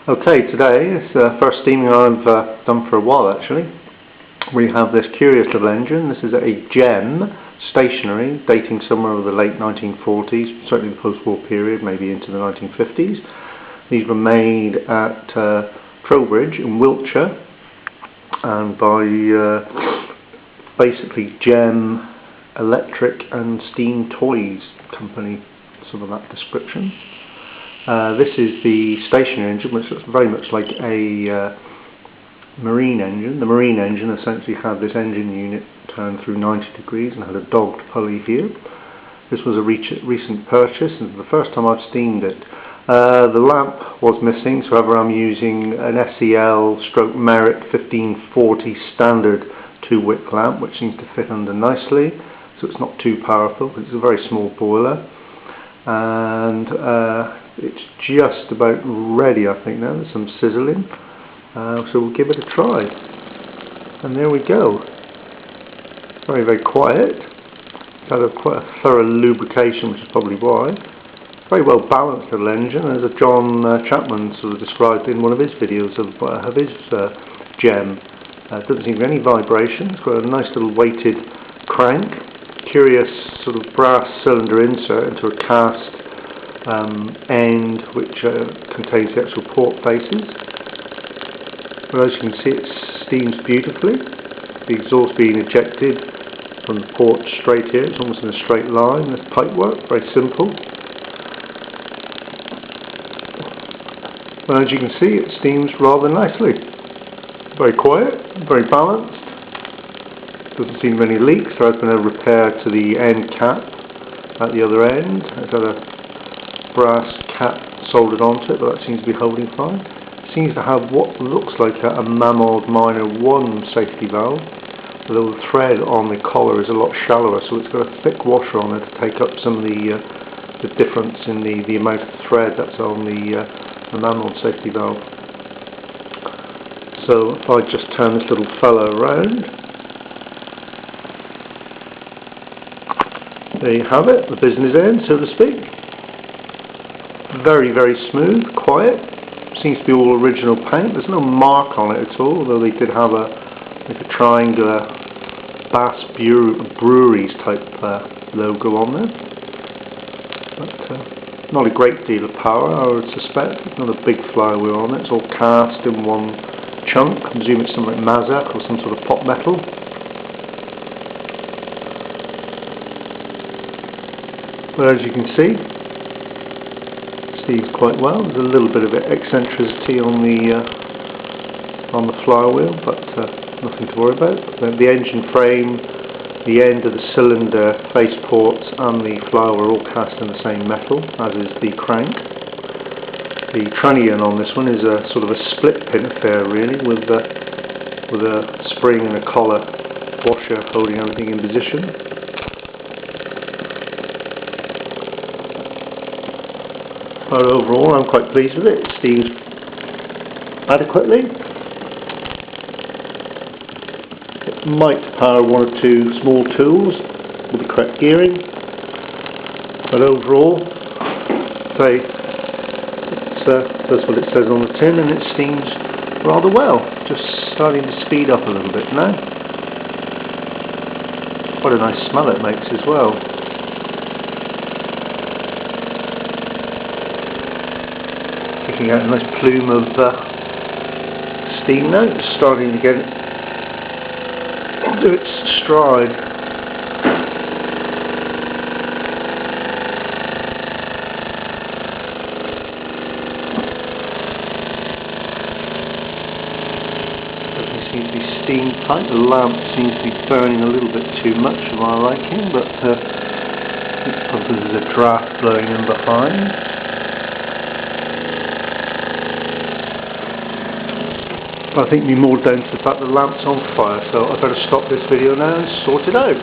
Okay, today is the first steaming I've done for a while actually. We have this curious little engine. This is a GEM stationary, dating somewhere over the late 1940s, certainly the post-war period, maybe into the 1950s. These were made at Trowbridge in Wiltshire, and by basically GEM Electric and Steam Toys Company, sort of that description. This is the stationary engine, which looks very much like a marine engine. The marine engine essentially had this engine unit turned through 90 degrees and had a dogged pulley here. This was a recent purchase, and the first time I've steamed it. The lamp was missing, so however I'm using an SEL/Merit 1540 standard 2-wick lamp, which seems to fit under nicely, so it's not too powerful because it's a very small boiler. And it's just about ready, I think now. There's some sizzling, so we'll give it a try. And there we go. Very, very quiet. It's had quite a thorough lubrication, which is probably why. Very well balanced little engine, as John Chapman sort of described in one of his videos of his GEM. Doesn't seem to be any vibration. It's got a nice little weighted crank. Curious sort of brass cylinder insert into a cast end, which contains the actual port faces. Well, as you can see, it steams beautifully. The exhaust being ejected from the port straight here. It's almost in a straight line. This pipe work, very simple. Well, as you can see, it steams rather nicely. Very quiet, very balanced. Doesn't seem to be any leaks. There has been a repair to the end cap at the other end. It's got a brass cap soldered onto it, but that seems to be holding fine. It seems to have what looks like a Mammold Minor 1 safety valve. The little thread on the collar is a lot shallower, so it's got a thick washer on it to take up some of the difference in the amount of thread that's on the Mammold safety valve. So if I just turn this little fella around, there you have it, the business end, so to speak. Very, very smooth, quiet. Seems to be all original paint. There's no mark on it at all, although they did have like a triangular Bass Breweries type logo on there. But not a great deal of power, I would suspect. It's not a big flywheel on it. It's all cast in one chunk. I presume it's something like Mazak or some sort of pot metal. But as you can see, it steams quite well. There's a little bit of eccentricity on the flywheel, but nothing to worry about. The engine frame, the end of the cylinder face ports and the flywheel are all cast in the same metal, as is the crank. The trunnion on this one is a sort of a split pin affair really, with a spring and a collar washer holding everything in position. But overall, I'm quite pleased with it. It steams adequately. It might power one or two small tools with the correct gearing, but overall, it does what it says on the tin, and it steams rather well. Just starting to speed up a little bit now. What a nice smell it makes as well. Kicking out a nice plume of steam now. It's starting to get into its stride. Doesn't seem to be steam tight. The lamp seems to be burning a little bit too much for my liking, but it's probably there's a draft blowing in behind. I think it'd be more down to the fact the lamp's on fire, so I better stop this video now and sort it out.